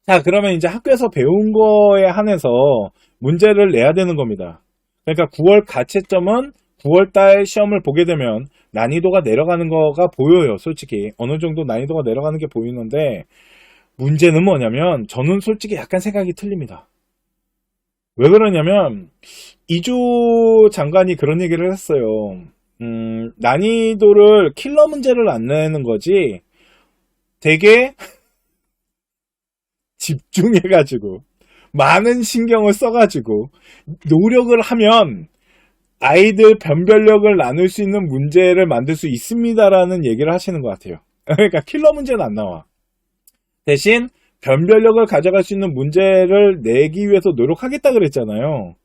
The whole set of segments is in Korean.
자, 그러면 이제 학교에서 배운 거에 한해서 문제를 내야 되는 겁니다. 그러니까 9월 가채점은 9월달 시험을 보게 되면 난이도가 내려가는 거가 보여요, 솔직히. 어느 정도 난이도가 내려가는 게 보이는데, 문제는 뭐냐면, 저는 솔직히 약간 생각이 틀립니다. 왜 그러냐면, 이주 장관이 그런 얘기를 했어요. 난이도를 킬러 문제를 안 내는 거지, 되게 집중해가지고, 많은 신경을 써가지고, 노력을 하면, 아이들 변별력을 나눌 수 있는 문제를 만들 수 있습니다라는 얘기를 하시는 것 같아요. 그러니까 킬러 문제는 안 나와. 대신 변별력을 가져갈 수 있는 문제를 내기 위해서 노력하겠다 그랬잖아요.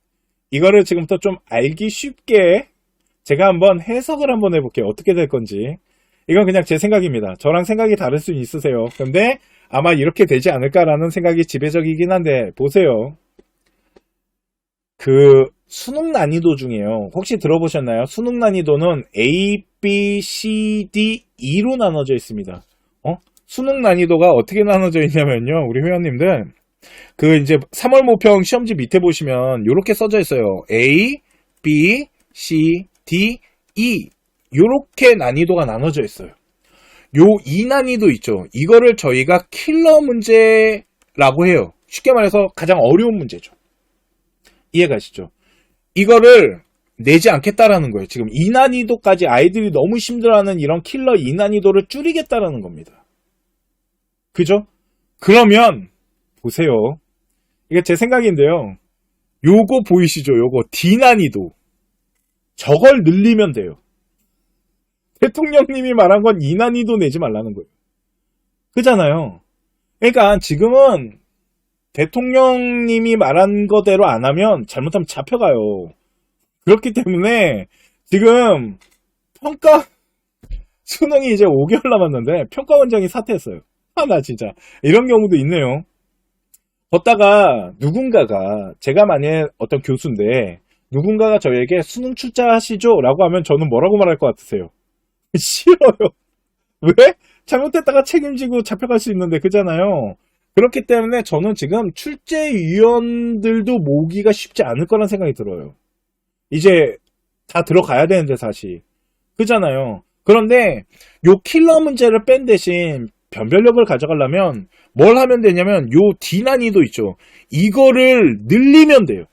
이거를 지금부터 좀 알기 쉽게 제가 한번 해석을 한번 해볼게요. 어떻게 될 건지. 이건 그냥 제 생각입니다. 저랑 생각이 다를 수 있으세요. 근데 아마 이렇게 되지 않을까라는 생각이 지배적이긴 한데 보세요. 그 수능 난이도 중에요. 혹시 들어보셨나요? 수능 난이도는 A, B, C, D, E로 나눠져 있습니다. 수능 난이도가 어떻게 나눠져 있냐면요. 우리 회원님들 그 이제 3월 모평 시험지 밑에 보시면 이렇게 써져 있어요. A, B, C, D, E 이렇게 난이도가 나눠져 있어요. 요 이 난이도 있죠. 이거를 저희가 킬러 문제라고 해요. 쉽게 말해서 가장 어려운 문제죠. 이해가시죠? 이거를 내지 않겠다라는 거예요. 지금 이 난이도까지 아이들이 너무 힘들어하는 이런 킬러 이 난이도를 줄이겠다라는 겁니다. 그죠? 그러면 보세요. 이게 제 생각인데요. 요거 보이시죠? 요거 D 난이도. 저걸 늘리면 돼요. 대통령님이 말한 건 이 난이도 내지 말라는 거예요. 그잖아요. 그러니까 지금은 대통령님이 말한 거대로 안 하면 잘못하면 잡혀가요. 그렇기 때문에 지금 평가 수능이 이제 5개월 남았는데 평가원장이 사퇴했어요. 나 진짜 이런 경우도 있네요. 걷다가 누군가가 제가 만약에 어떤 교수인데 누군가가 저에게 수능 출제하시죠? 라고 하면 저는 뭐라고 말할 것 같으세요? 싫어요. 왜? 잘못했다가 책임지고 잡혀갈 수 있는데 그잖아요. 그렇기 때문에 저는 지금 출제위원들도 모으기가 쉽지 않을 거란 생각이 들어요. 이제 다 들어가야 되는데 사실. 그잖아요. 그런데 요 킬러 문제를 뺀 대신 변별력을 가져가려면 뭘 하면 되냐면 요 D 난이도 있죠. 이거를 늘리면 돼요.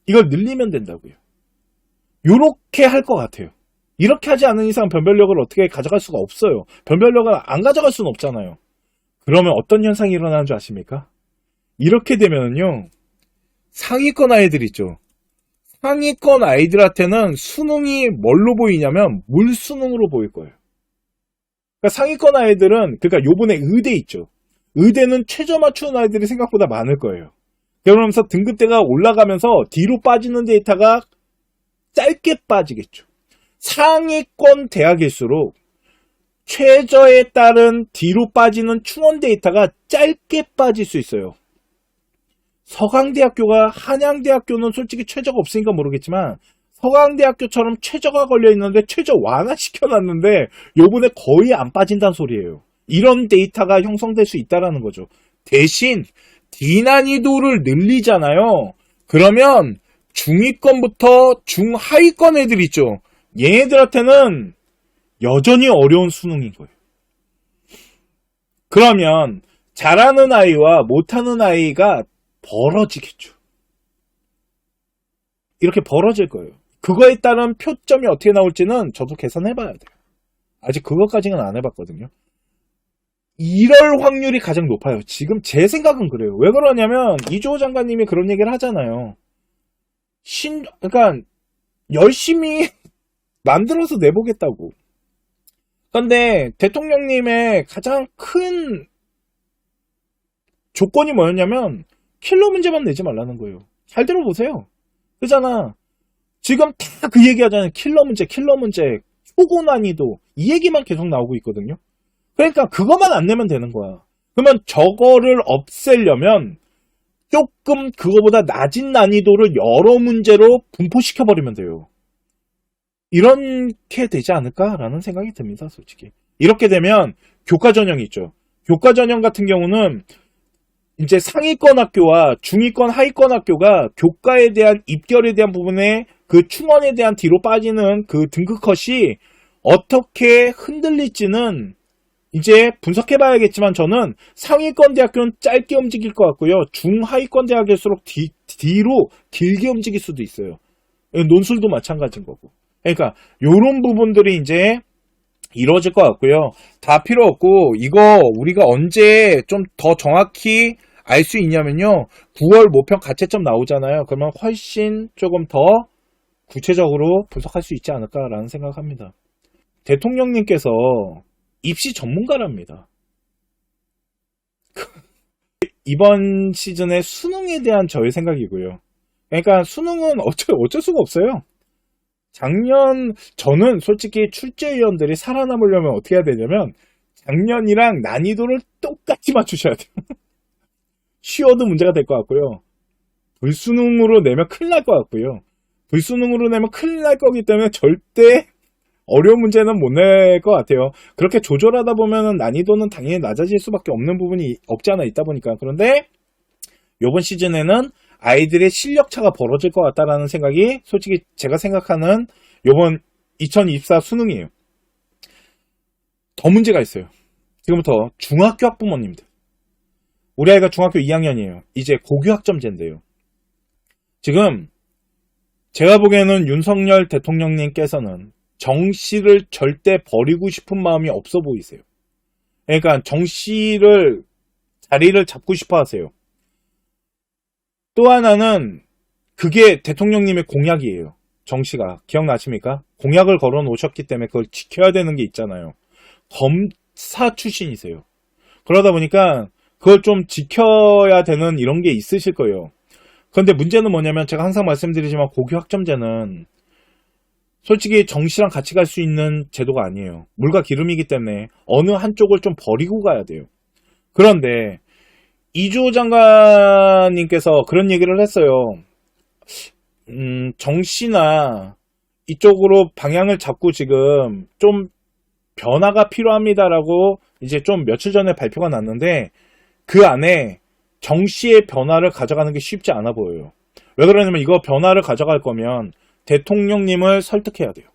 이걸 늘리면 된다고요. 요렇게 할 것 같아요. 이렇게 하지 않은 이상 변별력을 어떻게 가져갈 수가 없어요. 변별력을 안 가져갈 수는 없잖아요. 그러면 어떤 현상이 일어나는 줄 아십니까? 이렇게 되면요. 상위권 아이들 있죠. 상위권 아이들한테는 수능이 뭘로 보이냐면 물수능으로 보일 거예요. 그러니까 상위권 아이들은 그러니까 요번에 의대 있죠. 의대는 최저 맞추는 아이들이 생각보다 많을 거예요. 그러면서 등급대가 올라가면서 뒤로 빠지는 데이터가 짧게 빠지겠죠. 상위권 대학일수록 최저에 따른 뒤로 빠지는 충원 데이터가 짧게 빠질 수 있어요. 서강대학교가 한양대학교는 솔직히 최저가 없으니까 모르겠지만 서강대학교처럼 최저가 걸려있는데 최저 완화시켜놨는데 요번에 거의 안 빠진다는 소리예요. 이런 데이터가 형성될 수 있다는 거죠. 대신 D난이도를 늘리잖아요. 그러면 중위권부터 중하위권 애들 있죠. 얘네들한테는 여전히 어려운 수능인 거예요. 그러면 잘하는 아이와 못하는 아이가 벌어지겠죠. 이렇게 벌어질 거예요. 그거에 따른 표점이 어떻게 나올지는 저도 계산해봐야 돼요. 아직 그것까지는 안 해봤거든요. 이럴 확률이 가장 높아요. 지금 제 생각은 그래요. 왜 그러냐면 이주호 장관님이 그런 얘기를 하잖아요. 그러니까 열심히 만들어서 내보겠다고. 근데 대통령님의 가장 큰 조건이 뭐였냐면 킬러 문제만 내지 말라는 거예요. 잘 들어보세요. 그잖아. 지금 다 그 얘기 하잖아요. 킬러 문제, 초고 난이도 이 얘기만 계속 나오고 있거든요. 그러니까 그것만 안 내면 되는 거야. 그러면 저거를 없애려면 조금 그거보다 낮은 난이도를 여러 문제로 분포시켜버리면 돼요. 이렇게 되지 않을까라는 생각이 듭니다, 솔직히. 이렇게 되면 교과 전형이 있죠. 교과 전형 같은 경우는 이제 상위권 학교와 중위권 하위권 학교가 교과에 대한 입결에 대한 부분에 그 충원에 대한 뒤로 빠지는 그 등급 컷이 어떻게 흔들릴지는 이제 분석해봐야겠지만 저는 상위권 대학교는 짧게 움직일 것 같고요. 중하위권 대학일수록 뒤로 길게 움직일 수도 있어요. 논술도 마찬가지인 거고. 그러니까 요런 부분들이 이제 이루어질 것 같고요. 다 필요 없고 이거 우리가 언제 좀 더 정확히 알 수 있냐면요. 9월 모평 가채점 나오잖아요. 그러면 훨씬 조금 더 구체적으로 분석할 수 있지 않을까라는 생각합니다. 대통령님께서 입시 전문가랍니다. 이번 시즌의 수능에 대한 저의 생각이고요. 그러니까 수능은 어쩔 수가 없어요. 저는 솔직히 출제위원들이 살아남으려면 어떻게 해야 되냐면 작년이랑 난이도를 똑같이 맞추셔야 돼요. 쉬워도 문제가 될 것 같고요. 불수능으로 내면 큰일 날 것 같고요. 불수능으로 내면 큰일 날 거기 때문에 절대 어려운 문제는 못 낼 것 같아요. 그렇게 조절하다 보면 난이도는 당연히 낮아질 수밖에 없는 부분이 없지 않아 있다 보니까. 그런데 이번 시즌에는 아이들의 실력차가 벌어질 것 같다라는 생각이 솔직히 제가 생각하는 이번 2024 수능이에요. 더 문제가 있어요. 지금부터 중학교 학부모님들. 우리 아이가 중학교 2학년이에요. 이제 고교학점제인데요. 지금 제가 보기에는 윤석열 대통령님께서는 정시를 절대 버리고 싶은 마음이 없어 보이세요. 그러니까 정시를 자리를 잡고 싶어 하세요. 또 하나는 그게 대통령님의 공약이에요. 정시가. 기억나십니까? 공약을 걸어 놓으셨기 때문에 그걸 지켜야 되는 게 있잖아요. 검사 출신이세요. 그러다 보니까 그걸 좀 지켜야 되는 이런 게 있으실 거예요. 그런데 문제는 뭐냐면 제가 항상 말씀드리지만 고교 학점제는 솔직히 정시랑 같이 갈 수 있는 제도가 아니에요. 물과 기름이기 때문에 어느 한쪽을 좀 버리고 가야 돼요. 그런데 이주호 장관님께서 그런 얘기를 했어요. 정시나 이쪽으로 방향을 잡고 지금 좀 변화가 필요합니다라고 이제 좀 며칠 전에 발표가 났는데 그 안에 정시의 변화를 가져가는 게 쉽지 않아 보여요. 왜 그러냐면 이거 변화를 가져갈 거면 대통령님을 설득해야 돼요.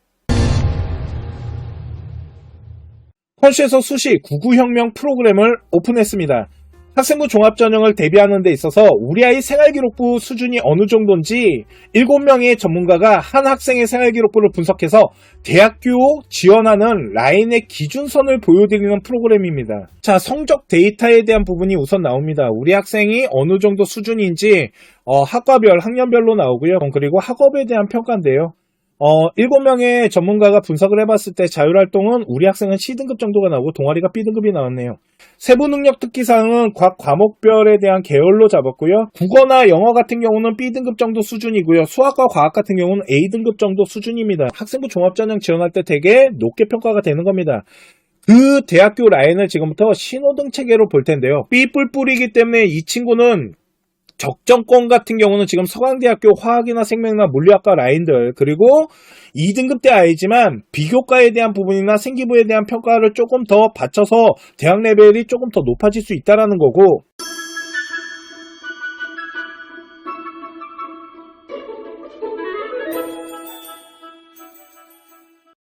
펀시에서 수시 99혁명 프로그램을 오픈했습니다. 학생부 종합전형을 대비하는 데 있어서 우리 아이 생활기록부 수준이 어느 정도인지 7명의 전문가가 한 학생의 생활기록부를 분석해서 대학교 지원하는 라인의 기준선을 보여드리는 프로그램입니다. 자, 성적 데이터에 대한 부분이 우선 나옵니다. 우리 학생이 어느 정도 수준인지 학과별, 학년별로 나오고요. 그리고 학업에 대한 평가인데요. 7명의 전문가가 분석을 해봤을 때 자율활동은 우리 학생은 C등급 정도가 나오고 동아리가 B등급이 나왔네요. 세부 능력 특기사항은 각 과목별에 대한 계열로 잡았고요. 국어나 영어 같은 경우는 B등급 정도 수준이고요. 수학과 과학 같은 경우는 A등급 정도 수준입니다. 학생부 종합전형 지원할 때 되게 높게 평가가 되는 겁니다. 그 대학교 라인을 지금부터 신호등 체계로 볼 텐데요. B 뿔뿔이기 때문에 이 친구는 적정권 같은 경우는 지금 서강대학교 화학이나 생명이나 물리학과 라인들, 그리고 2등급 대 아이지만 비교과에 대한 부분이나 생기부에 대한 평가를 조금 더 받쳐서 대학 레벨이 조금 더 높아질 수 있다는 거고,